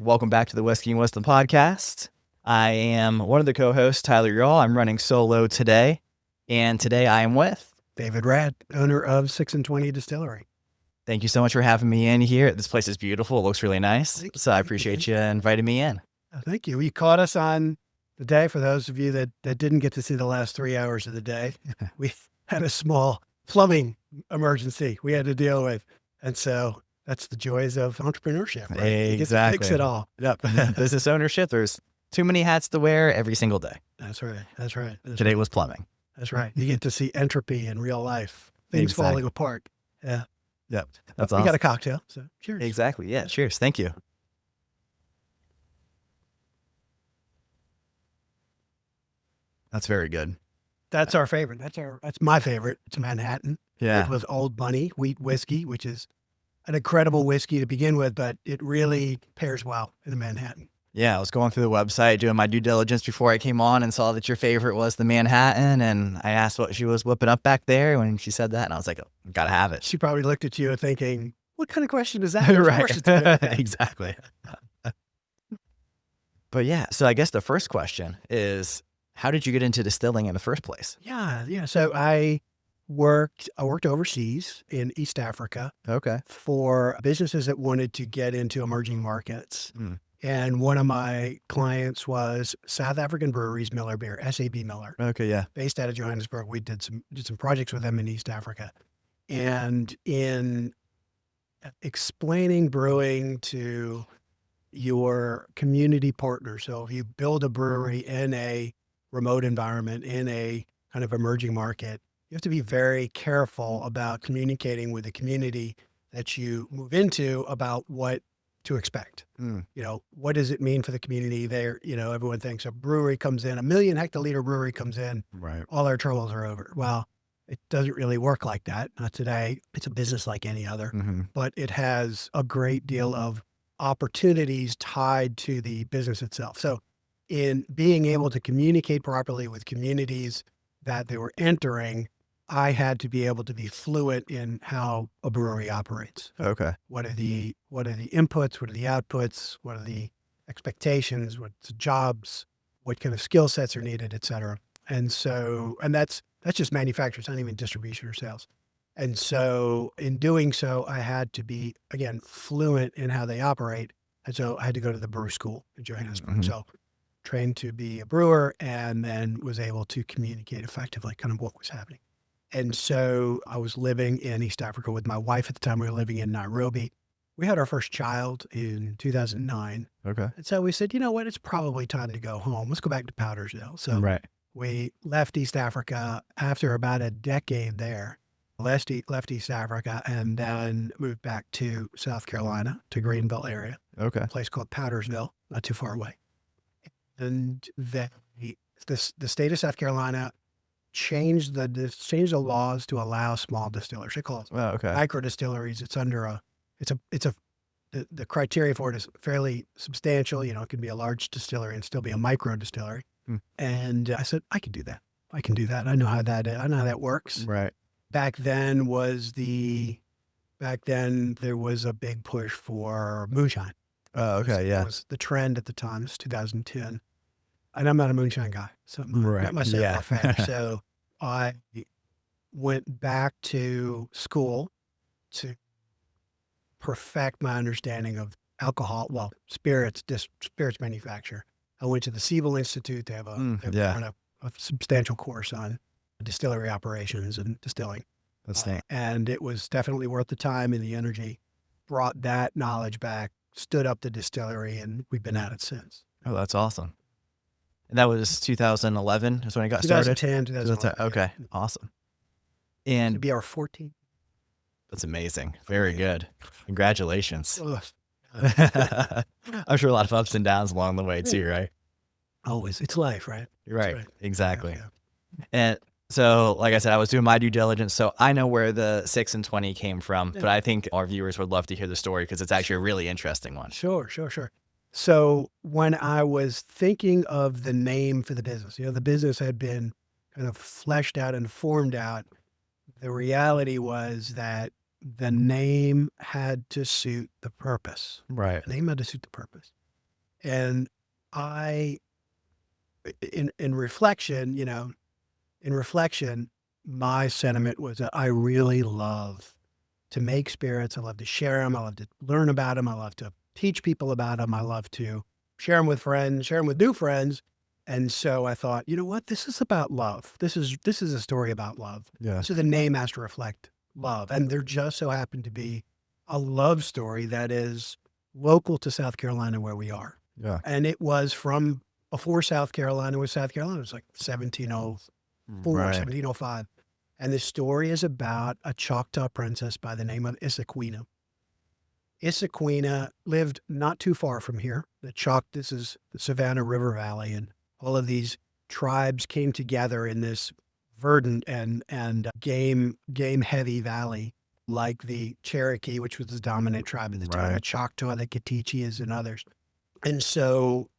Welcome back to the Whiskey and Wisdom podcast. I am one of the co-hosts, Tyler Yall. I'm running solo today, and today I am with David Raad, owner of 6 and 20 Distillery. Thank you so much for having me in here. This place is beautiful. It looks really nice. So I appreciate you inviting me in. Thank you. You caught us on the day. For those of you that didn't get to see the last 3 hours of the day, we had a small plumbing emergency we had to deal with. And so that's the joys of entrepreneurship, right? Exactly. You get to fix it all. Yep. Business ownership, there's too many hats to wear every single day. That's right. Today was plumbing. That's right. You get to see entropy in real life, things falling apart. Yeah. Yep. That's We awesome. got a cocktail, so cheers. Exactly. Yeah. Cheers. Thank you. That's very good. That's our favorite. That's my favorite. It's Manhattan. Yeah. It was Old Bunny wheat whiskey, which is an incredible whiskey to begin with, but it really pairs well in the Manhattan. Yeah, I was going through the website, doing my due diligence before I came on and saw that your favorite was the Manhattan. And I asked what she was whipping up back there when she said that. And I was like, oh, gotta have it. She probably looked at you thinking, what kind of question is that? Of course it's Manhattan. Exactly. But yeah, so I guess the first question is, how did you get into distilling in the first place? Yeah. So I worked overseas in East Africa Okay. for businesses that wanted to get into emerging markets. Mm. And one of my clients was South African Breweries Miller Beer, SAB Miller. Okay, yeah. Based out of Johannesburg. We did some projects with them in East Africa. And in explaining brewing to your community partners, so if you build a brewery in a remote environment, in a kind of emerging market, you have to be very careful about communicating with the community that you move into about what to expect. Mm. What does it mean for the community there? Everyone thinks a brewery comes in, 1 million hectoliter brewery comes in, Right. all our troubles are over. Well, it doesn't really work like that. Not today. It's a business like any other, but it has a great deal of opportunities tied to the business itself. So in being able to communicate properly with communities that they were entering, I had to be able to be fluent in how a brewery operates. Okay. What are the inputs? What are the outputs? What are the expectations? What's the jobs? What kind of skill sets are needed, et cetera. And that's just manufacturers, it's not even distribution or sales. And so in doing so, I had to be, again, fluent in how they operate. And so I had to go to the brew school in Johannesburg. So trained to be a brewer and then was able to communicate effectively kind of what was happening. And so I was living in East Africa with my wife at the time. We were living in Nairobi. We had our first child in 2009. Okay. And so we said, you know what, it's probably time to go home. Let's go back to Powdersville. So we left East Africa after about a decade there, left East Africa, and then moved back to South Carolina, to Greenville area. Okay. A place called Powdersville, not too far away. And then the state of South Carolina changed the laws to allow small distillers. They call it micro distilleries. It's under the criteria for it is fairly substantial. It can be a large distillery and still be a micro distillery. And I said, I can do that. I know how that works. Right. Back then there was a big push for moonshine. Oh, okay. Yeah. It was the trend at the time. It was 2010. And I'm not a moonshine guy. So that must have fair. So I went back to school to perfect my understanding of alcohol, spirits manufacture. I went to the Siebel Institute. They have a substantial course on distillery operations and distilling. That's neat. And it was definitely worth the time and the energy. Brought that knowledge back, stood up the distillery, and we've been at it since. Oh, that's awesome. And that was 2011 is when I got started? 2010. Okay. Yeah. Awesome. And it'd be our 14th. That's amazing. Very good. Congratulations. Ugh. I'm sure a lot of ups and downs along the way too, right? Always. It's life, right? You're right. Exactly. Yeah. And so, like I said, I was doing my due diligence, so I know where the 6 and 20 came from, but I think our viewers would love to hear the story because it's actually a really interesting one. Sure. So when I was thinking of the name for the business, the business had been kind of fleshed out and formed out. The reality was that the name had to suit the purpose. Right. The name had to suit the purpose. And I, in reflection, in reflection, my sentiment was that I really love to make spirits. I love to share them. I love to learn about them. I love to teach people about them. I love to share them with friends, share them with new friends. And so I thought, you know what? This is about love. This is a story about love. Yeah. So the name has to reflect love. And there just so happened to be a love story that is local to South Carolina where we are. Yeah. And it was from before South Carolina was South Carolina. It was like 1704, Right. 1705. And the story is about a Choctaw princess by the name of Issaquena. Issaquena lived not too far from here. This is the Savannah River Valley, and all of these tribes came together in this verdant and game heavy valley, like the Cherokee, which was the dominant tribe at the time, the Right. Choctaw, the Katichias, and others. And so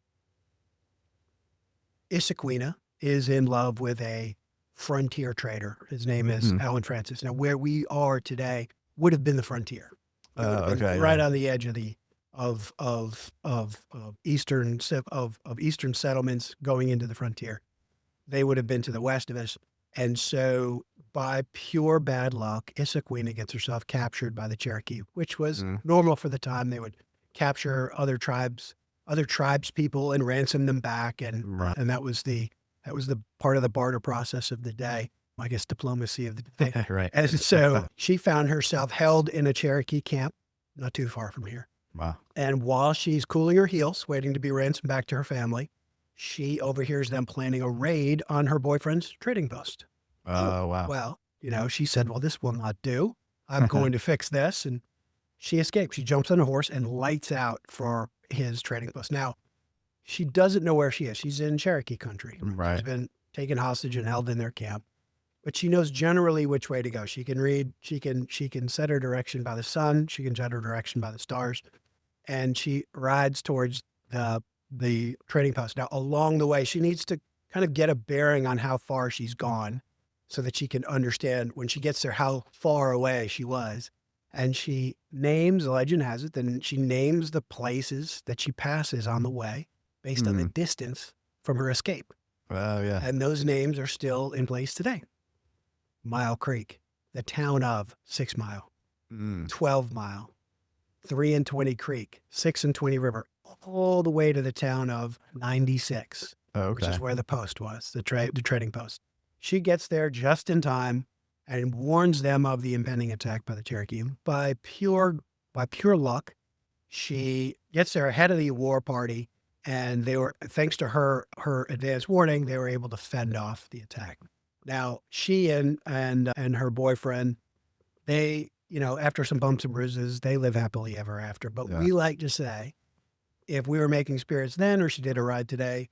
Issaquena is in love with a frontier trader. His name is Alan Francis. Now, where we are today would have been the frontier. It would have been Okay. right Yeah. on the edge of the eastern settlements going into the frontier. They would have been to the west of us, and so by pure bad luck, Issaquena gets herself captured by the Cherokee, which was normal for the time. They would capture other tribes people and ransom them back, and Right. and that was the part of the barter process of the day. I guess diplomacy of the day. Right. And so she found herself held in a Cherokee camp, not too far from here. Wow. And while she's cooling her heels, waiting to be ransomed back to her family, she overhears them planning a raid on her boyfriend's trading post. Oh, wow. Well, she said, well, this will not do. I'm going to fix this. And she escapes. She jumps on a horse and lights out for his trading post. Now, she doesn't know where she is. She's in Cherokee country. Right. She's been taken hostage and held in their camp. But she knows generally which way to go. She can read, she can set her direction by the sun, she can set her direction by the stars, and she rides towards the trading post. Now, along the way, she needs to kind of get a bearing on how far she's gone so that she can understand when she gets there how far away she was. And she names, the legend has it, then she names the places that she passes on the way based on the distance from her escape. Oh, yeah. And those names are still in place today. Mile Creek, the town of 6 Mile, 12 Mile, 3 and 20 Creek, 6 and 20 River, all the way to the town of 96, which Okay. is where the post was, the trading post. She gets there just in time and warns them of the impending attack by the Cherokee. By pure luck, she gets there ahead of the war party, and they were, thanks to her advance warning, they were able to fend off the attack. Now, she and her boyfriend, they, after some bumps and bruises, they live happily ever after. But we like to say, if we were making spirits then, or she did a ride today,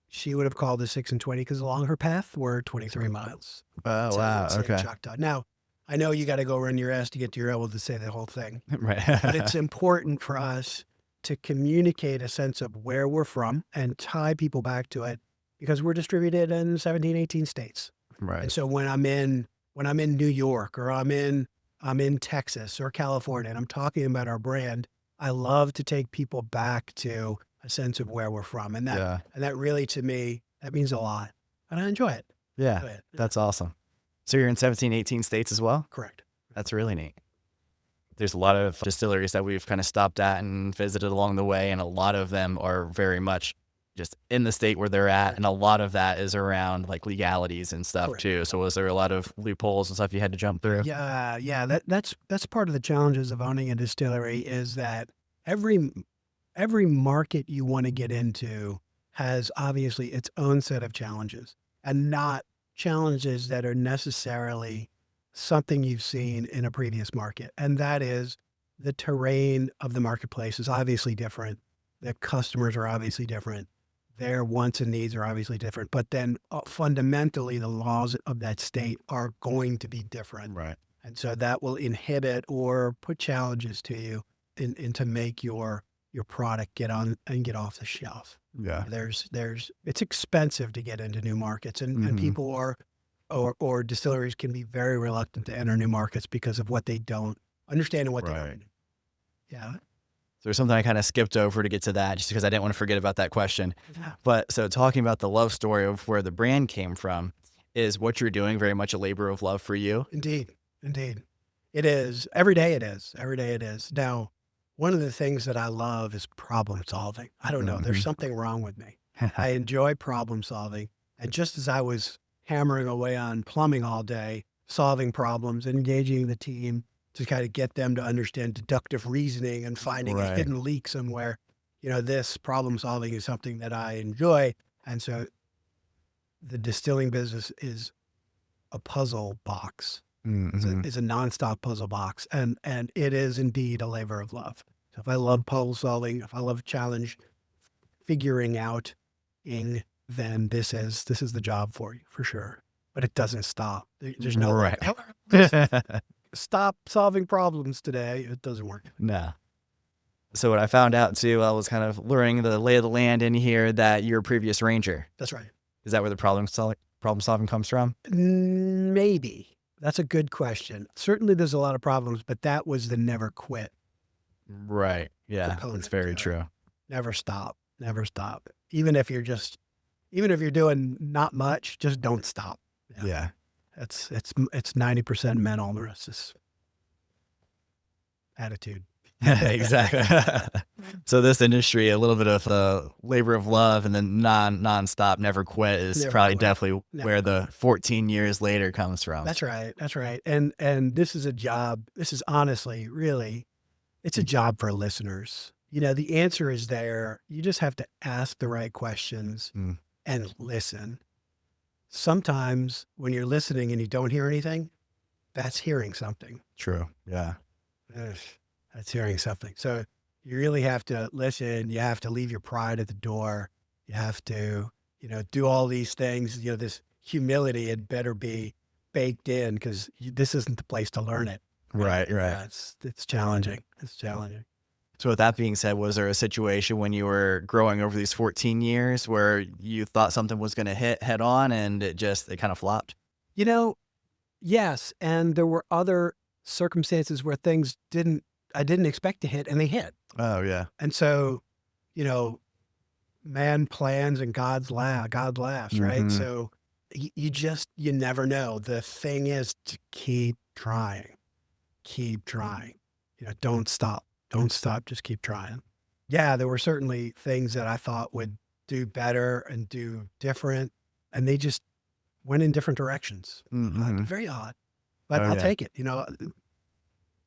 she would have called the 6 and 20 because along her path were 23 miles. Oh, to wow. Okay. Choctaw. Now, I know you got to go run your ass to get to your elbow to say the whole thing, Right. but it's important for us to communicate a sense of where we're from and tie people back to it because we're distributed in 17, 18 states. And Right. so when I'm in New York or I'm in Texas or California and I'm talking about our brand, I love to take people back to a sense of where we're from. And that really, to me, that means a lot. And I enjoy it. Yeah. Enjoy it. That's awesome. So you're in 17, 18 states as well? Correct. That's really neat. There's a lot of distilleries that we've kind of stopped at and visited along the way, and a lot of them are very much just in the state where they're at, and a lot of that is around like legalities and stuff Correct. too. So was there a lot of loopholes and stuff you had to jump through? Yeah. That's part of the challenges of owning a distillery is that every market you want to get into has obviously its own set of challenges, and not challenges that are necessarily something you've seen in a previous market. And that is the terrain of the marketplace is obviously different. The customers are obviously different. Their wants and needs are obviously different. But then fundamentally, the laws of that state are going to be different. Right. And so that will inhibit or put challenges to you in to make your product get on and get off the shelf. Yeah. It's expensive to get into new markets, and people or distilleries can be very reluctant to enter new markets because of what they don't understand and what they don't do. Yeah. there's something I kind of skipped over to get to that just because I didn't want to forget about that question. Yeah. But so talking about the love story of where the brand came from, is what you're doing very much a labor of love for you? Indeed. Indeed. It is. Every day it is. Every day it is. Now, one of the things that I love is problem solving. I don't know. There's something wrong with me. I enjoy problem solving. And just as I was hammering away on plumbing all day, solving problems, engaging the team to kind of get them to understand deductive reasoning and finding a Right. hidden leak somewhere, this problem solving is something that I enjoy. And so the distilling business is a puzzle box. Mhm. It's a nonstop puzzle box. And it is indeed a labor of love. So if I love puzzle solving, if I love challenge, figuring out, then this is the job for you for sure. But it doesn't stop. There's no Right. stop solving problems today. It doesn't work. No. So what I found out too, I was kind of learning the lay of the land in here that you're a previous ranger. That's right. Is that where the problem solving comes from? Maybe. That's a good question. Certainly there's a lot of problems, but that was the never quit. Right. Yeah, Component that's very to it. true. Never stop. Never stop. Even if you're doing not much, just don't stop. Yeah. It's 90% mental, and the rest is attitude. Exactly. So this industry, a little bit of labor of love, and then non-stop, never quit is Never probably quit. definitely Never where the 14 years later comes from. That's right. That's right. And this is a job. This is honestly, really, it's a job for listeners. The answer is there. You just have to ask the right questions Mm. and listen. Sometimes when you're listening and you don't hear anything, that's hearing something. True. Yeah. Ugh, that's hearing something. So you really have to listen. You have to leave your pride at the door. You have to, do all these things. This humility had better be baked in because this isn't the place to learn it. Right. Right. Yeah, it's challenging. It's challenging. So with that being said, was there a situation when you were growing over these 14 years where you thought something was going to hit head on and it kind of flopped? Yes. And there were other circumstances where things I didn't expect to hit and they hit. Oh yeah. And so, man plans and God laughs, right? Mhm. So you never know. The thing is to keep trying. Don't stop. Just keep trying. Yeah, there were certainly things that I thought would do better and do different. And they just went in different directions. Mhm. Very odd, but Oh, I'll yeah. take it.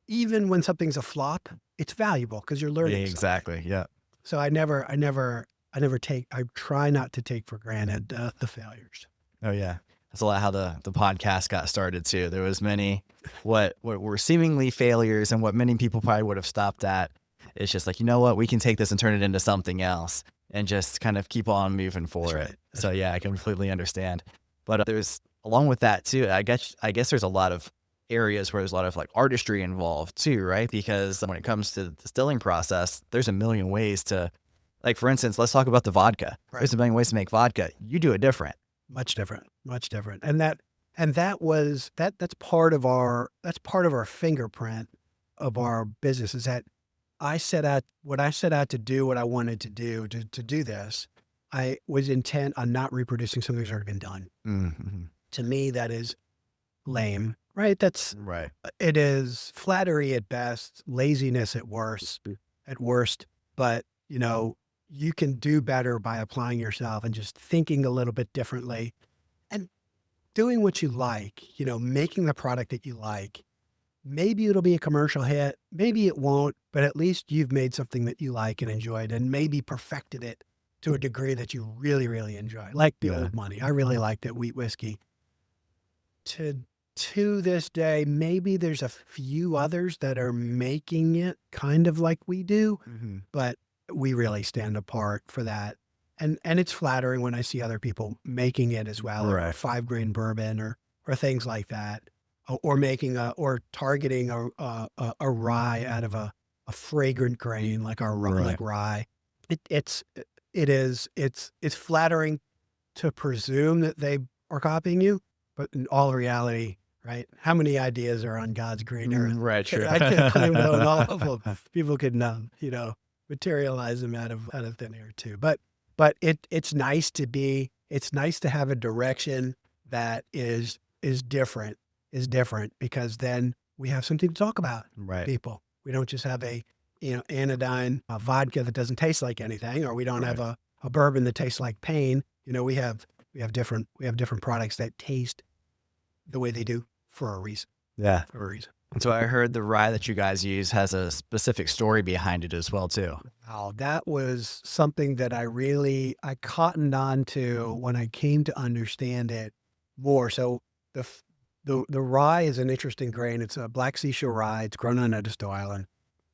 Even when something's a flop, it's valuable because you're learning. Yeah, something. exactly. Yeah. So I try not to take for granted the failures. Oh yeah. That's a lot how the podcast got started too. There was many what were seemingly failures and what many people probably would have stopped at. It's just like, you know what, we can take this and turn it into something else and just kind of keep on moving for That's it. right. So yeah, I completely understand. But there's along with that too, I guess there's a lot of areas where there's a lot of like artistry involved too, right? Because when it comes to the distilling process, there's a million ways to, like for instance, let's talk about the vodka. Right. There's a million ways to make vodka. You do it different. Much different. And that's part of our fingerprint of our business is that I set out to do what I wanted to do to do this. I was intent on not reproducing something that's already been done. Mm-hmm. To me, that is lame, right? Right. It is flattery at best, laziness at worst, but you can do better by applying yourself and just thinking a little bit differently and doing what you like, making the product that you like. Maybe it'll be a commercial hit, maybe it won't, but at least you've made something that you like and enjoyed and maybe perfected it to a degree that you really, really enjoy. Like the Old Money. I really like that wheat whiskey. To this day, maybe there's a few others that are making it kind of like we do, Mm-hmm. but we really stand apart for that. And it's flattering when I see other people making it as well, or Right. 5-grain bourbon or things like that, or making or targeting a rye out of a fragrant grain like our Right. like rye. It's flattering to presume that they are copying you, but in all reality, right? How many ideas are on God's green earth? Right. True. I can't claim to own all of them. People could know, materialize them out of thin air too. But it's nice to have a direction that is different because then we have something to talk about. Right. People, we don't just have a anodyne vodka that doesn't taste like anything, or we don't have Right. a bourbon that tastes like pain. We have different products that taste the way they do for a reason. Yeah. For a reason. And so I heard the rye that you guys use has a specific story behind it as well too. Wow, that was something that I cottoned on to when I came to understand it more. So the f- the rye is an interesting grain. It's a black seashore rye. It's grown on Edisto Island.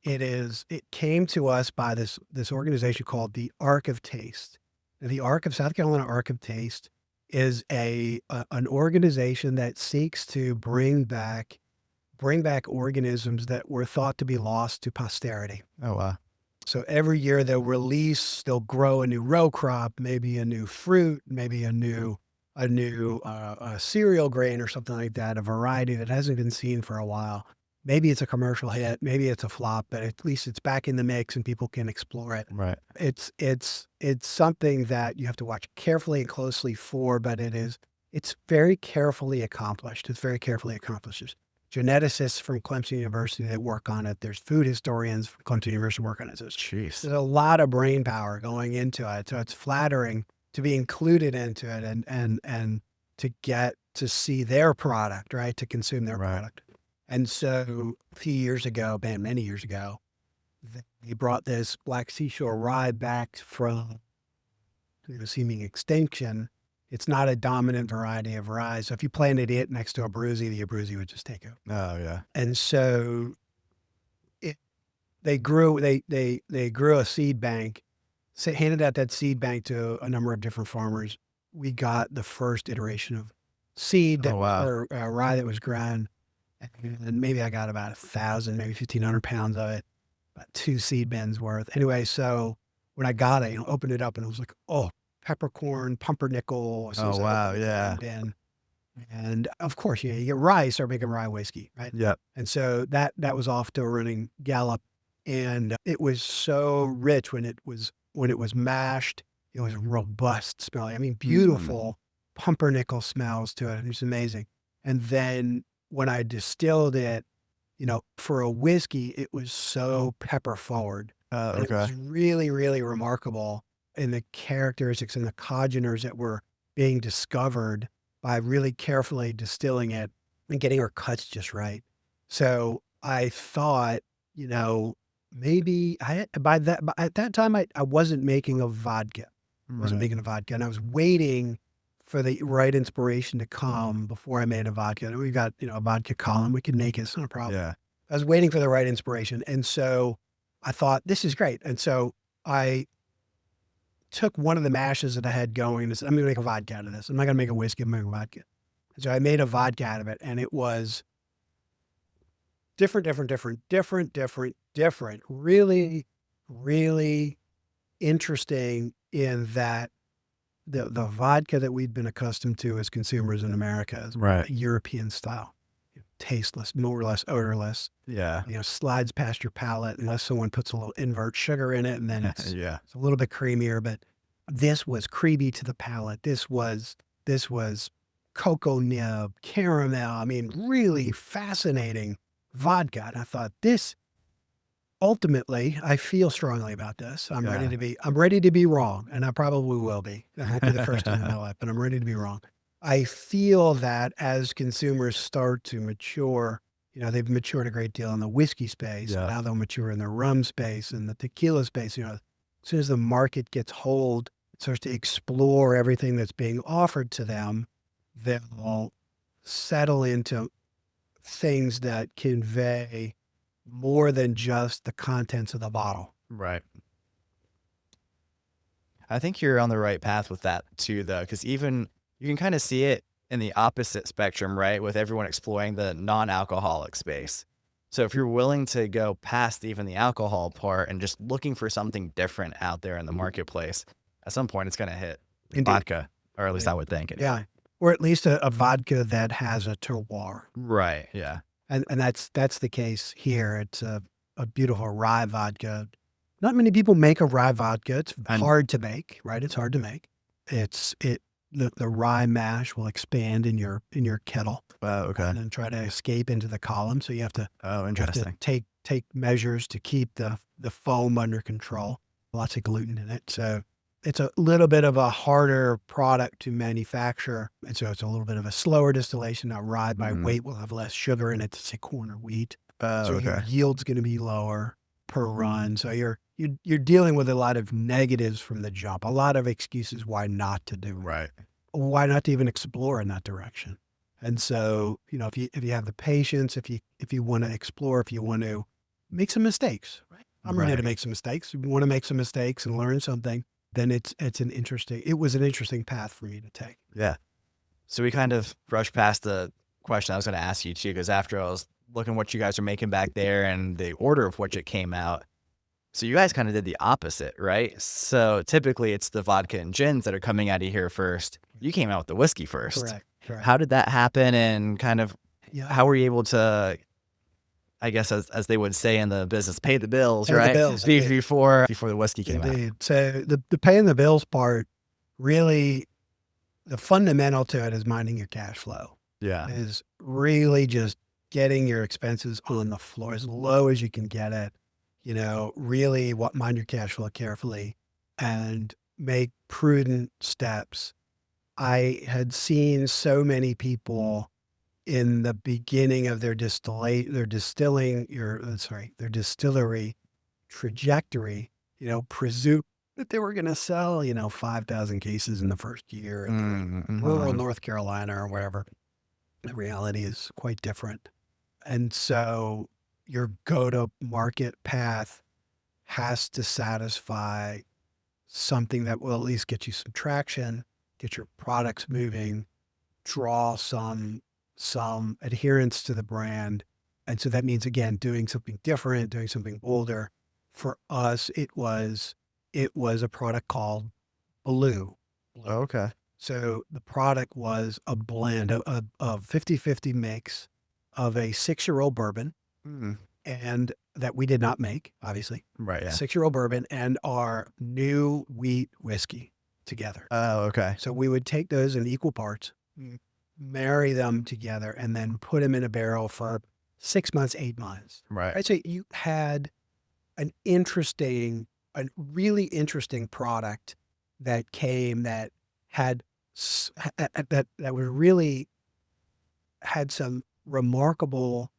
It came to us by this organization called the Ark of Taste. And the South Carolina Ark of Taste is an organization that seeks to bring back organisms that were thought to be lost to posterity. Oh wow. So every year they'll grow a new row crop, maybe a new fruit, maybe a new cereal grain or something like that, a variety that hasn't been seen for a while. Maybe it's a commercial hit, maybe it's a flop, but at least it's back in the mix and people can explore it. Right. It's something that you have to watch carefully and closely for, but it's very carefully accomplished. It's very carefully accomplished. There's geneticists from Clemson University that work on it. There's food historians from Clemson University work on it. So Jeez. there's a lot of brain power going into it. So it's flattering to be included into it and to get to see their product, right? To consume their Right. product. And so a few years ago, many years ago, they brought this black seashore rye back from seeming extinction. It's not a dominant variety of rye. So if you planted it next to a Abruzzi, the Abruzzi would just take over. Oh yeah. And so they grew a seed bank, handed out that seed bank to a number of different farmers. We got the first iteration of seed Oh wow. or rye that was grown. And maybe I got about 1,000, maybe 1,500 pounds of it, about 2 seed bins worth. Anyway, so when I got it, opened it up and it was like, oh, peppercorn, pumpernickel. As soon Oh as I wow. opened the Yeah. bin. And of course, you get rye, you start making rye whiskey, right? Yep. And so that was off to a running gallop. And it was so rich when it was mashed. It was robust smelling. I mean, beautiful pumpernickel smells to it. It was amazing. And then when I distilled it, for a whiskey, it was so pepper forward. And it Okay. was really, really remarkable in the characteristics and the congeners that were being discovered by really carefully distilling it and getting our cuts just right. So I thought, maybe at that time I wasn't making a vodka. I wasn't making a vodka, and I was waiting for the right inspiration to come before I made a vodka. And we've got, a vodka column. We can make it. It's not a problem. Yeah. I was waiting for the right inspiration. And so I thought, this is great. And so I took one of the mashes that I had going and said, I'm going to make a vodka out of this. I'm not going to make a whiskey. I'm going to make a vodka. And so I made a vodka out of it. And it was different. Really, really interesting in that the vodka that we've been accustomed to as consumers in America is Right. European style, tasteless, more or less odorless, Yeah. slides past your palate unless someone puts a little invert sugar in it, and then it's Yeah. a little bit creamier. But this was creamy to the palate. This was cocoa nib, caramel. I mean, really fascinating vodka. And I thought, this ultimately, I feel strongly about this. I'm ready to be wrong, and I probably will be. I won't be the first time in my life, but I'm ready to be wrong. I feel that as consumers start to mature, they've matured a great deal in the whiskey space. Yeah. Now they'll mature in the rum space and the tequila space. As soon as the market gets hold, starts to explore everything that's being offered to them, they'll settle into things that convey more than just the contents of the bottle. Right. I think you're on the right path with that too, though, because even you can kind of see it in the opposite spectrum, right? With everyone exploring the non-alcoholic space. So if you're willing to go past even the alcohol part and just looking for something different out there in the marketplace, at some point it's going to hit Indeed. vodka, or at least I would think. Yeah. Or at least a vodka that has a terroir. Right. Yeah. And that's the case here. It's a beautiful rye vodka not many people make a rye vodka. It's And hard to make, right? It's hard to make. The rye mash will expand in your kettle okay. and then try to escape into the column. So you have to Oh, you have to interesting. take measures to keep the foam under control. Lots of gluten in it. So it's a little bit of a harder product to manufacture. And so it's a little bit of a slower distillation. Now rye by Mhm. weight will have less sugar in it to say corn or wheat. Oh, So your okay. yield's going to be lower per run. So you're dealing with a lot of negatives from the jump, a lot of excuses why not to do it, Right. why not to even explore in that direction. And so, if you have the patience, if you want to explore, if you want to make some mistakes, right? I'm ready to Right. make some mistakes. If you want to make some mistakes and learn something, then it was an interesting path for me to take. Yeah. So we kind of brushed past the question I was going to ask you too, because after I was looking what you guys are making back there and the order of which it came out, so you guys kind of did the opposite, right? So typically it's the vodka and gins that are coming out of here first. You came out with the whiskey first. Correct. Correct. How did that happen? And kind of Yeah. how were you able to, I guess, as they would say in the business, pay the bills, Pay the right? bills, indeed. Before the whiskey came out. Indeed. So the paying the bills part, really, the fundamental to it is minding your cash flow. Yeah. Is really just getting your expenses on the floor as low as you can get it. Really mind your cash flow carefully and make prudent steps. I had seen so many people in the beginning of their their distillery trajectory, presume that they were going to sell, 5,000 cases in the first year in rural Mm-hmm. North Carolina or wherever. The reality is quite different. And so your go-to-market path has to satisfy something that will at least get you some traction, get your products moving, draw some adherence to the brand. And so that means, again, doing something different, doing something bolder. For us, it was a product called Blue. Okay. So the product was a blend of a 50-50 mix of a 6-year-old bourbon, Mm. and that we did not make, obviously, Right. Yeah. 6-year-old bourbon and our new wheat whiskey together. Oh, okay. So we would take those in equal parts, marry them together, and then put them in a barrel for 6 months, 8 months. Right. Right. So you had a really interesting product that came that had that was really had some remarkable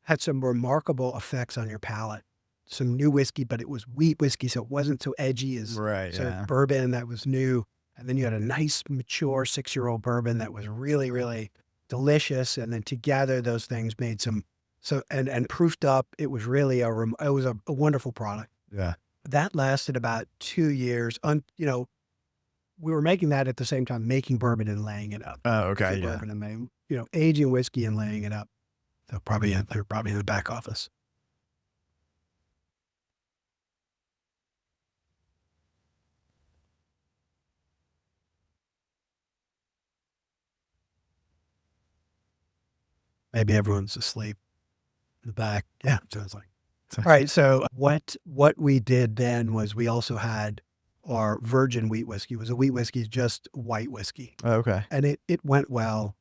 effects on your palate. Some new whiskey, but it was wheat whiskey, so it wasn't so edgy as Right. Yeah. bourbon that was new. And then you had a nice, mature 6-year-old bourbon that was really, really delicious. And then together, those things made and proofed up. It was really a wonderful product. Yeah. That lasted about 2 years. We were making that at the same time, making bourbon and laying it up. Oh, okay. Making Yeah. bourbon and aging whiskey and laying it up. They're probably in the back office. Maybe everyone's asleep in the back. Yeah, sounds like. All right. So what we did then was we also had our virgin wheat whiskey. It was a wheat whiskey, just white whiskey, Oh, okay. and it went well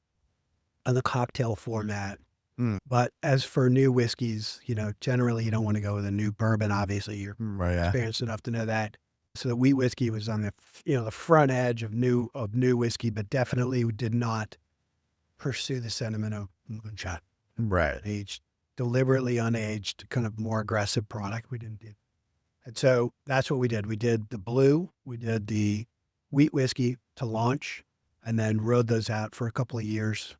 in the cocktail format. Mm. But as for new whiskeys, generally you don't want to go with a new bourbon. Obviously, you're Right. Yeah. experienced enough to know that. So the wheat whiskey was on the front edge of new whiskey, but definitely did not pursue the sentiment of moonshine. Right. Aged, deliberately unaged, kind of more aggressive product. We didn't do. And so that's what we did. We did the blue, we did the wheat whiskey to launch, and then rode those out for a couple of years,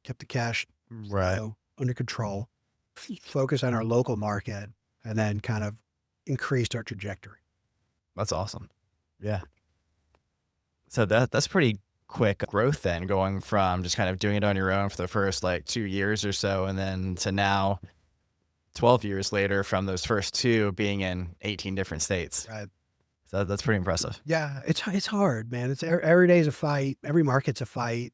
kept the cash Right. under control, focused on our local market, and then kind of increased our trajectory. That's awesome. Yeah. So that's pretty quick growth then, going from just kind of doing it on your own for the first like 2 years or so, and then to now 12 years later from those first 2 being in 18 different states. Right. So that's pretty impressive. Yeah, it's hard, man. It's every day's a fight. Every market's a fight.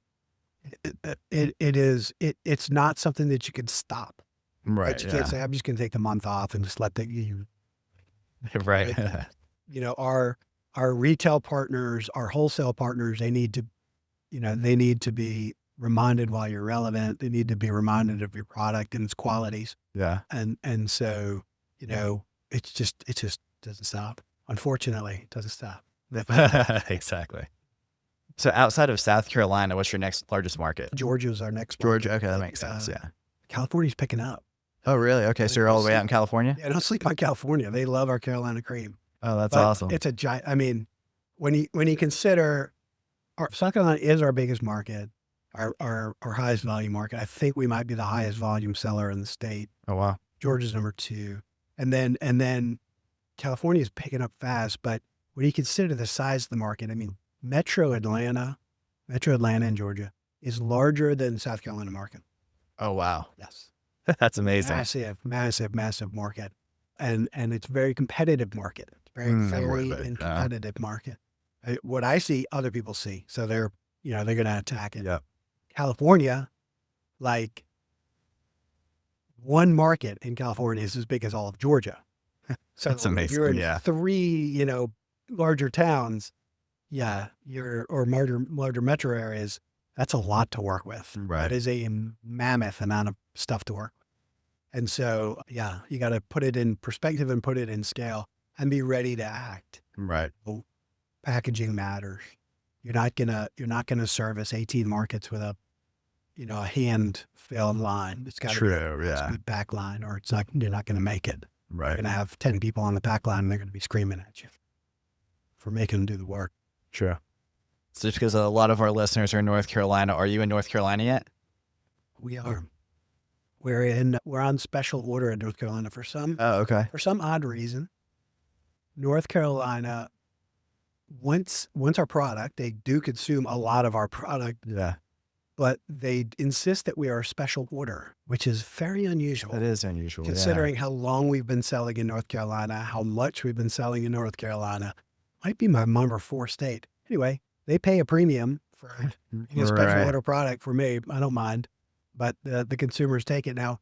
It's not something that you can stop. Right. You Yeah. can't say, I'm just going to take the month off and just let Right. You know, our retail partners, our wholesale partners, they need to, you know, they need to be reminded while you're relevant. They need to be reminded of your product and its qualities. Yeah. And so, you know, it just doesn't stop. Unfortunately, it doesn't stop. Exactly. So outside of South Carolina, what's your next largest market? Georgia's our next Georgia. market. Okay, that makes sense. Yeah. California's picking up. Oh, really? Okay, so you're all the way out in California? Yeah, don't sleep on California. They love our Carolina cream. Oh, that's But awesome. it's a giant. I mean, when you consider South Carolina is our biggest market, our highest volume market. I think we might be the highest volume seller in the state. Oh, wow. Georgia's number 2, and then California is picking up fast. But when you consider the size of the market, I mean, Metro Atlanta in Georgia is larger than the South Carolina market. Oh, wow. Yes, That's amazing. massive market, and it's a very competitive market. It's very competitive market. What I see, other people see, so they're going to attack it. Yeah. California, like one market in California is as big as all of Georgia. So That's amazing. You're in Yeah. 3, larger towns, or larger metro areas. That's a lot to work with. Right. That is a mammoth amount of stuff to work with. And so, you got to put it in perspective and put it in scale and be ready to act. Right. Packaging matters. You're not gonna service 18 markets with a hand-filled line. It's got to be a back line, or you're not gonna make it. Right. You're gonna have 10 people on the back line, and they're gonna be screaming at you for making them do the work. True. So just because a lot of our listeners are in North Carolina, are you in North Carolina yet? We are. We're on special order in North Carolina for some odd reason. North Carolina wants our product. They do consume a lot of our product. Yeah. But they insist that we are a special order, which is very unusual. That is unusual. Considering how long we've been selling in North Carolina, how much we've been selling in North Carolina. Might be my number 4 state. Anyway, they pay a premium for a special order product for me. I don't mind. But the consumers take it. Now,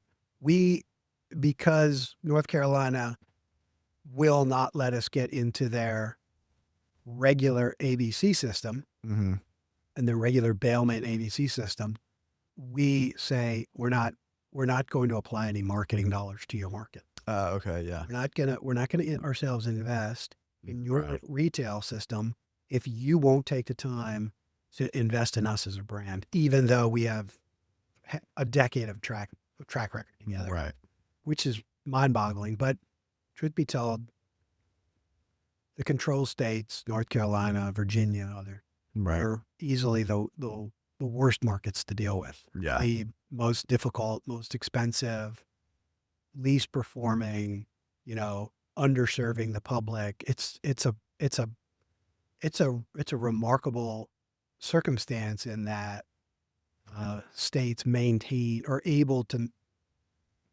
because North Carolina will not let us get into their regular ABC system, Mm-hmm. and the regular bailment ABC system, we say we're not going to apply any marketing dollars to your market. Okay. Yeah. We're not gonna ourselves invest in your retail system if you won't take the time to invest in us as a brand, even though we have a decade of track record together. Right. Which is mind-boggling. But truth be told, the control states, North Carolina, Virginia, are easily the worst markets to deal with. Yeah. The most difficult, most expensive, least performing, underserving the public. It's a remarkable circumstance in that states maintain or able to.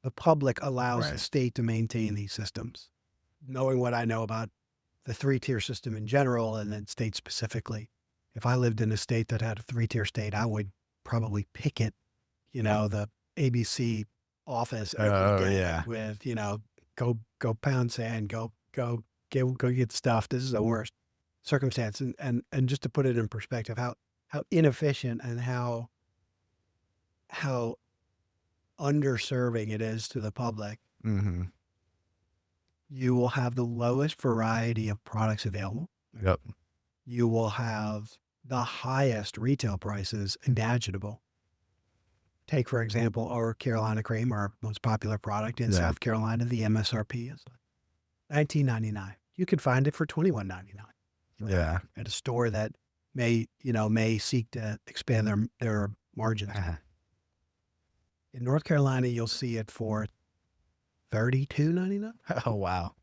The public allows the state to maintain these systems. Knowing what I know about the 3-tier system in general, and then state specifically, if I lived in a state that had a 3-tier state, I would probably picket, the ABC office every day with, go pound sand, go get stuff. This is the worst circumstance. And just to put it in perspective, how inefficient and how underserving it is to the public. Mm-hmm. You will have the lowest variety of products available. Yep. You will have the highest retail prices imaginable. Take, for example, our Carolina cream, our most popular product in South Carolina. The MSRP is $19.99. You can find it for $21.99. Yeah. At a store that may seek to expand their margins. In North Carolina, you'll see it for $32.99. Oh, wow.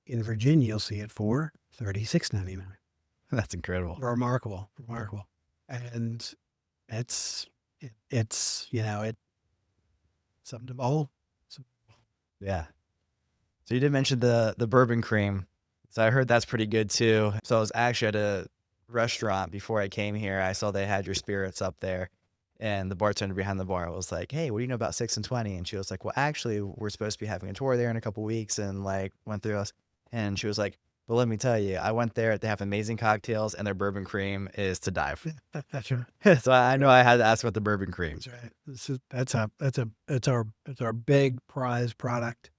In Virginia, you'll see it for $36.99. That's incredible. Remarkable. And it's something to behold. Yeah. So you did mention the bourbon cream. So I heard that's pretty good too. So I was actually at a restaurant before I came here. I saw they had your spirits up there. And the bartender behind the bar was like, "Hey, what do you know about 6 and 20?" And she was like, "Well, actually, we're supposed to be having a tour there in a couple weeks." And like went through us. And she was like, but let me tell you, I went there. They have amazing cocktails, and their bourbon cream is to die for. That's right. So I know I had to ask about the bourbon cream. That's right. That's our big prize product.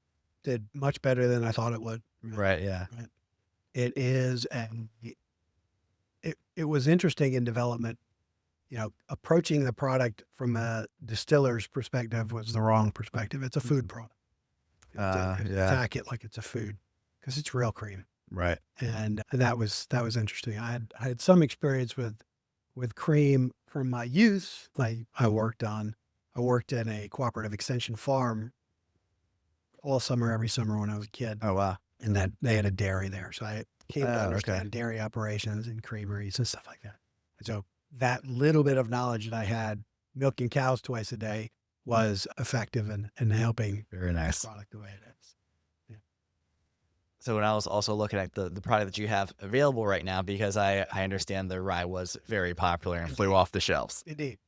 Did much better than I thought it would. Right. Yeah. Right. It is, and it was interesting in development. Approaching the product from a distiller's perspective was the wrong perspective. It's a food product. Yeah. Attack it like it's a food because it's real cream. Right. And that was interesting. I had some experience with cream from my youth. I worked in a cooperative extension farm all summer, every summer when I was a kid, Oh wow. and that they had a dairy there. So I came to Oh, understand okay. dairy operations and creameries and stuff like that. And so that little bit of knowledge that I had milking cows twice a day was effective in helping Very nice. the product the way it is. So when I was also looking at the product that you have available right now, because I understand the rye was very popular and flew off the shelves. Indeed.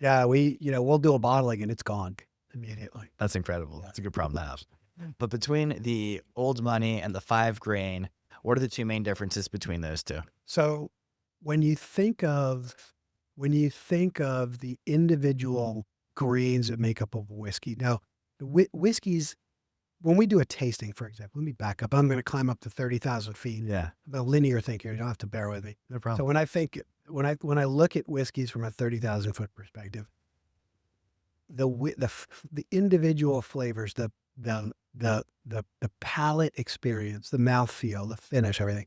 Yeah, we'll do a bottling and it's gone immediately. That's incredible. That's a good problem to have. But between the Old Money and the 5-grain, what are the two main differences between those two? So when you think of the individual grains that make up a whiskey, now the whiskeys, when we do a tasting, for example, let me back up. I'm going to climb up to 30,000 feet. Yeah. I'm a linear thinker. You don't have to bear with me. No So problem. when I look at whiskeys from a 30,000 foot perspective, the individual flavors, the palate experience, the mouthfeel, the finish, everything,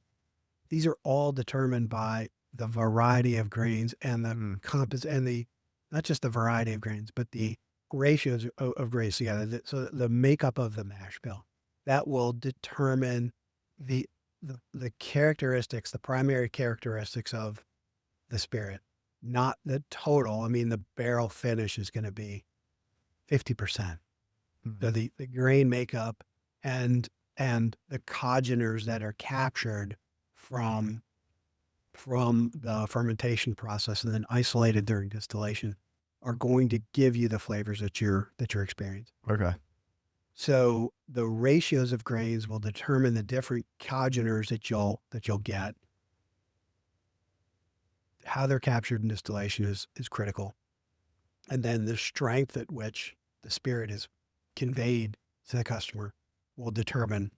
these are all determined by the variety of grains and the not just the variety of grains, but the ratios of grains together. So the makeup of the mash bill that will determine the characteristics, the primary characteristics of the spirit, not the total. I mean, the barrel finish is going to be 50%. So the grain makeup and the congeners that are captured from the fermentation process and then isolated during distillation are going to give you the flavors that you're experiencing. Okay. So the ratios of grains will determine the different congeners that you'll get. How they're captured in distillation is critical. And then the strength at which the spirit is conveyed to the customer will determine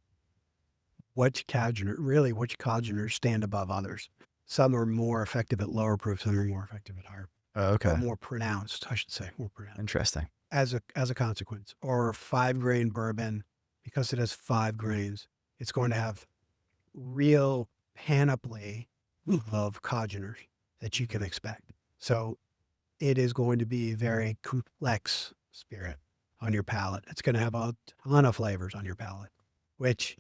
which congeners stand above others. Some are more effective at lower proof, some are more effective at higher. Okay. More pronounced, I should say, more pronounced. Interesting. As a consequence. Or 5-grain bourbon, because it has 5 grains, it's going to have real panoply of congeners that you can expect. So it is going to be a very complex spirit on your palate. It's going to have a ton of flavors on your palate, which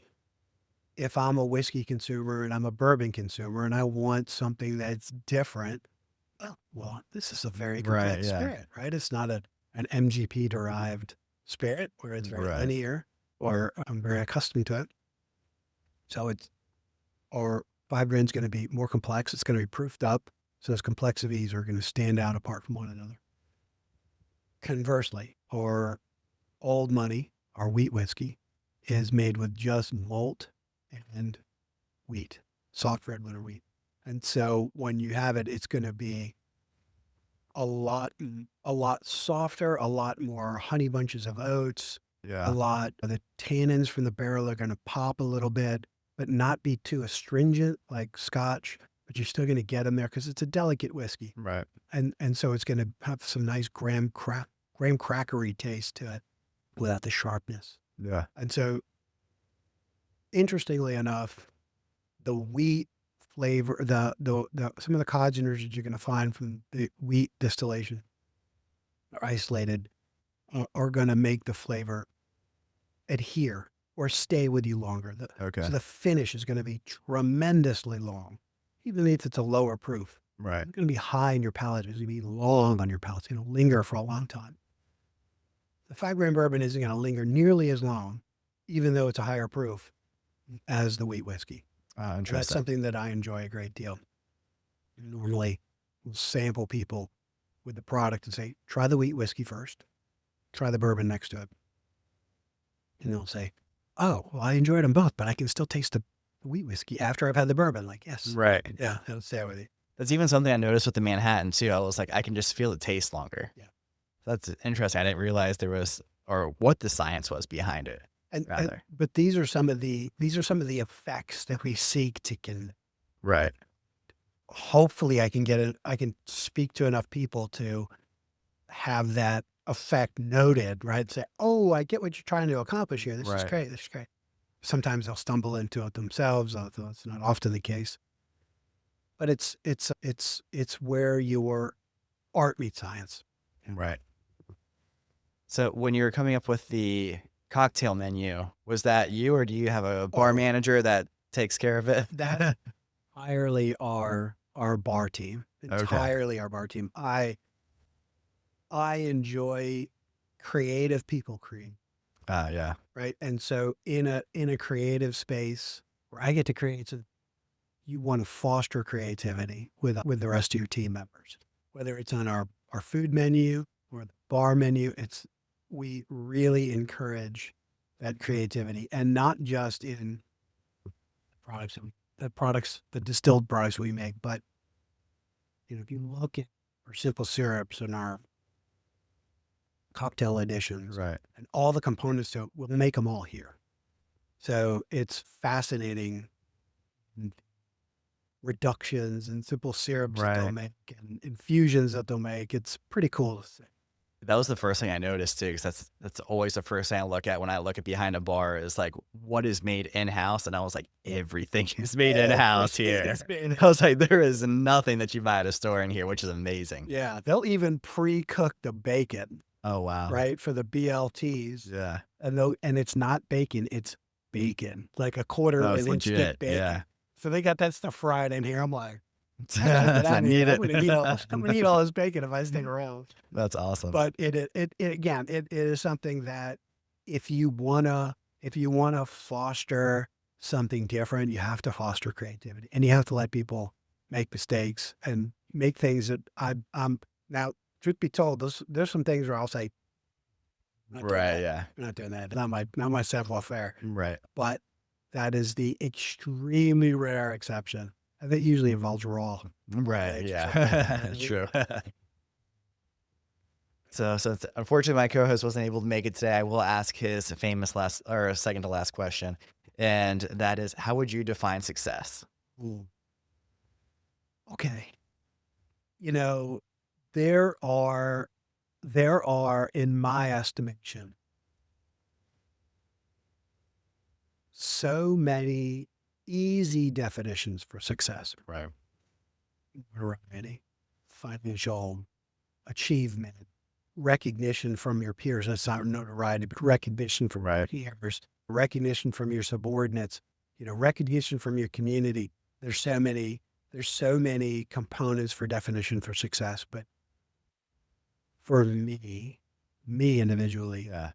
if I'm a whiskey consumer and I'm a bourbon consumer and I want something that's different, well, this is a very complex spirit, right? It's not an MGP derived spirit where it's very linear or I'm very accustomed to it. So or 5-grain is going to be more complex. It's going to be proofed up. So those complexities are going to stand out apart from one another. Conversely, or Old Money, our wheat whiskey, is made with just malt and wheat, soft red winter wheat. And so when you have it, it's going to be a lot softer, a lot more honey bunches of oats, a lot of the tannins from the barrel are going to pop a little bit, but not be too astringent like Scotch, but you're still going to get them there because it's a delicate whiskey. Right. And so it's going to have some nice graham crackery taste to it without the sharpness. Yeah. And so interestingly enough, the wheat flavor, some of the congeners that you're going to find from the wheat distillation or isolated are going to make the flavor adhere or stay with you longer. So the finish is going to be tremendously long, even if it's a lower proof. Right. It's going to be high in your palate. It's going to be long on your palate. It's going to linger for a long time. The 5-grain bourbon isn't going to linger nearly as long, even though it's a higher proof, as the wheat whiskey. Interesting. That's something that I enjoy a great deal. Normally, we'll sample people with the product and say, try the wheat whiskey first, try the bourbon next to it. And they'll say, oh, well, I enjoyed them both, but I can still taste the wheat whiskey after I've had the bourbon. Like, yes. Right. Yeah, I'll stay with you. That's even something I noticed with the Manhattan too. I was like, I can just feel the taste longer. Yeah. That's interesting. I didn't realize there was, or what the science was behind it, And rather. but these are some of the effects that we seek to Right. hopefully I can I can speak to enough people to have that effect noted, right? Say, oh, I get what you're trying to accomplish here. This is Right. great. This is great. Sometimes they'll stumble into it themselves, although it's not often the case. But it's where your art meets science. Right. So when you were coming up with the cocktail menu, was that you, or do you have a bar Oh, manager that takes care of it? that entirely our bar team. Okay. Entirely our bar team. I enjoy creative people create, Yeah. right? And so in a creative space where I get to create, so you want to foster creativity with the rest of your team members, whether it's on our food menu or the bar menu. We really encourage that creativity, and not just in products, the distilled products we make, but if you look at our simple syrups and our cocktail editions Right. and all the components to it, we'll make them all here. So it's fascinating reductions and simple syrups that they'll Right. make and infusions that they'll make. It's pretty cool to see. That was the first thing I noticed too, because that's always the first thing I look at when I look at behind a bar is like what is made in house, and I was like, everything is made in house here. I was like, there is nothing that you buy at a store in here, which is amazing. Yeah, they'll even pre-cook the bacon, Oh wow. right, for the BLTs, Yeah. and it's not bacon, it's bacon, like a quarter That of was an inch thick legit. bacon. Yeah. So they got that stuff fried in here. I'm like, I gotta get I out of here. need I'm gonna it. eat all this bacon if I stick around. That's awesome. But it again, it is something that if you wanna foster something different, you have to foster creativity, and you have to let people make mistakes and make things that I'm now. Truth be told, there's some things where I'll say, "I'm not doing Right. that. Yeah. I'm not doing that. Not my savoir faire." Right. But that is the extremely rare exception, and that usually involves raw. Right. eggs or Yeah. something. True. So unfortunately my co-host wasn't able to make it today, I will ask his famous last or second to last question, and that is, how would you define success? Ooh. Okay. You know, there are in my estimation so many easy definitions for success. Right. Variety, financial achievement, recognition from your peers. That's not notoriety, but recognition from your Right. peers, recognition from your subordinates, recognition from your community. There's so many components for definition for success. But for me individually, Yeah.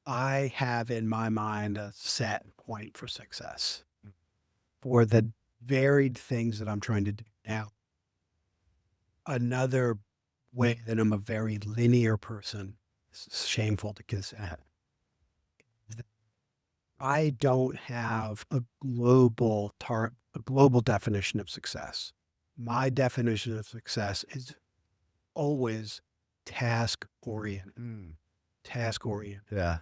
I have in my mind a set point for success for the varied things that I'm trying to do now. Another way that I'm a very linear person, it's shameful to consider, I don't have a global definition of success. My definition of success is always task oriented, Mm. and Yeah.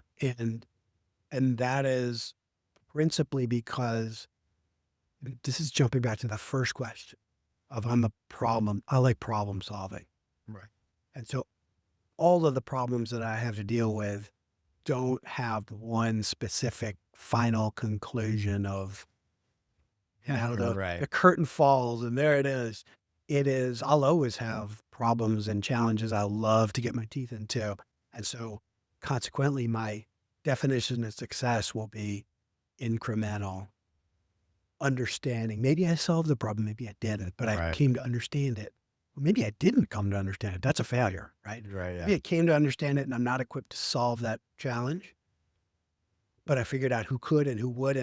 that is principally because this is jumping back to the first question of I like problem solving. Right. And so all of the problems that I have to deal with don't have one specific final conclusion of Right. the curtain falls and there it is. I'll always have problems and challenges I love to get my teeth into. And so consequently, my definition of success will be incremental understanding. Maybe I solved the problem, maybe I didn't, but I Right. came to understand it. Well, maybe I didn't come to understand it. That's a failure, right? Right. Maybe Yeah. I came to understand it and I'm not equipped to solve that challenge, but I figured out who could and who would.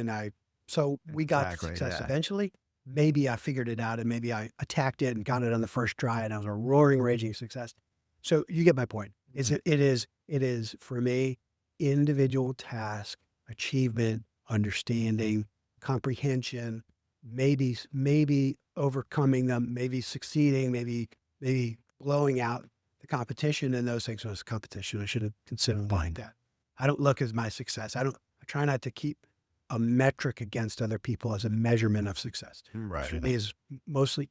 So we got to Exactly, success yeah. eventually. Maybe I figured it out and maybe I attacked it and got it on the first try and I was a roaring, raging success. So you get my point. It is for me, individual task, achievement, understanding, comprehension, maybe overcoming them, maybe succeeding, maybe blowing out the competition, and those things was competition. I should have considered like that. I don't look as my success. I try not to keep a metric against other people as a measurement of success. Right. For me is mostly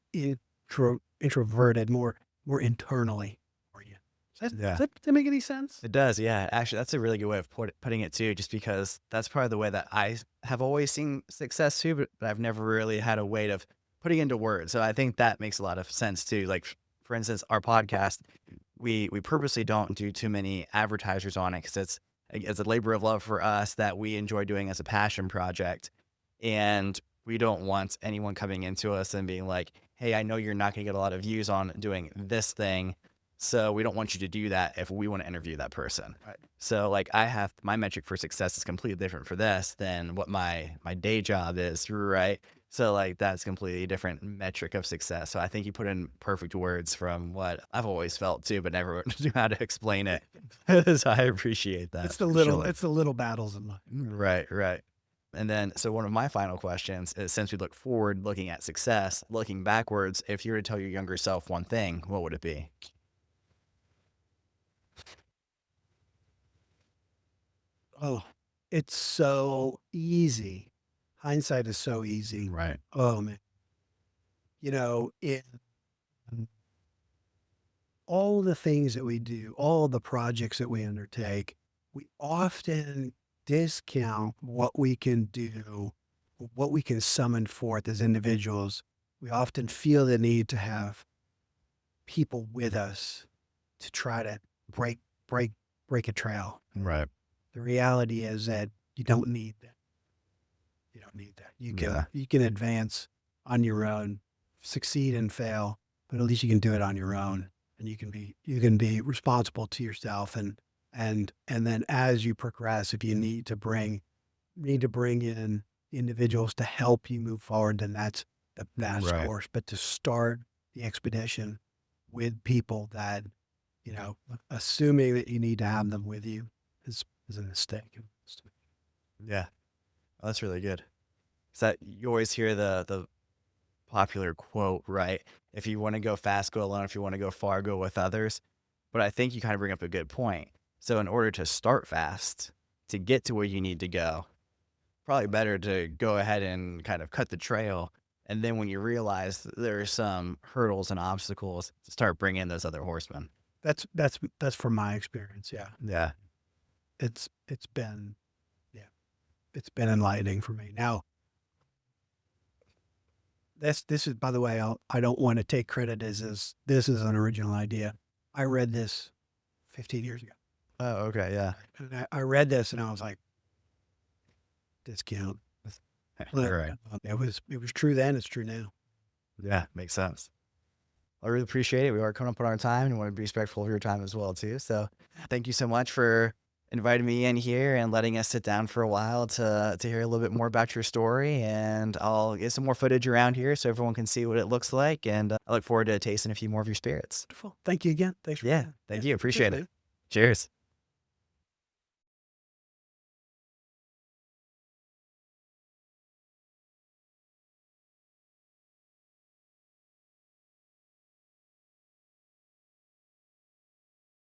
introverted, more internally oriented. Does that make any sense? It does, yeah. Actually, that's a really good way of putting it too, just because that's probably the way that I have always seen success too, but I've never really had a way of putting into words. So I think that makes a lot of sense too. Like, for instance, our podcast, we purposely don't do too many advertisers on it because it's a labor of love for us that we enjoy doing as a passion project. And we don't want anyone coming into us and being like, hey, I know you're not going to get a lot of views on doing this thing, so we don't want you to do that if we want to interview that person. Right. So like my metric for success is completely different for this than what my day job is, right? So like that's completely different metric of success. So I think you put in perfect words from what I've always felt too, but never knew how to explain it. So I appreciate that. It's the little battles in life. Right. And then, so one of my final questions is, since we look forward, looking at success, looking backwards, if you were to tell your younger self one thing, what would it be? Oh, it's so easy. Hindsight is so easy. Right. Oh man. In all the things that we do, all the projects that we undertake, we often discount what we can do, what we can summon forth as individuals. We often feel the need to have people with us to try to break a trail. Right. The reality is that you don't need that. You don't need that. You can advance on your own, succeed and fail, but at least you can do it on your own, and you can be responsible to yourself. And then as you progress, if you need to bring in individuals to help you move forward, then that's the best course. But to start the expedition with people that, assuming that you need to have them with you is a mistake. Yeah. Oh, that's really good. So you always hear the popular quote, right? If you want to go fast, go alone. If you want to go far, go with others. But I think you kind of bring up a good point. So in order to start fast, to get to where you need to go, probably better to go ahead and kind of cut the trail. And then when you realize there are some hurdles and obstacles, to start bringing in those other horsemen. That's from my experience. Yeah. Yeah. It's been enlightening for me. Now, this is, by the way, I don't want to take credit as this is an original idea. I read this 15 years ago. Oh, okay. Yeah. And I read this and I was like, discount. Right. It was true then. It's true now. Yeah. Makes sense. I really appreciate it. We are coming up on our time and want to be respectful of your time as well too. So thank you so much for inviting me in here and letting us sit down for a while to hear a little bit more about your story. And I'll get some more footage around here so everyone can see what it looks like. And I look forward to tasting a few more of your spirits. Wonderful. Thank you again. Thanks for Thank you. Appreciate Cheers, it. man. Cheers.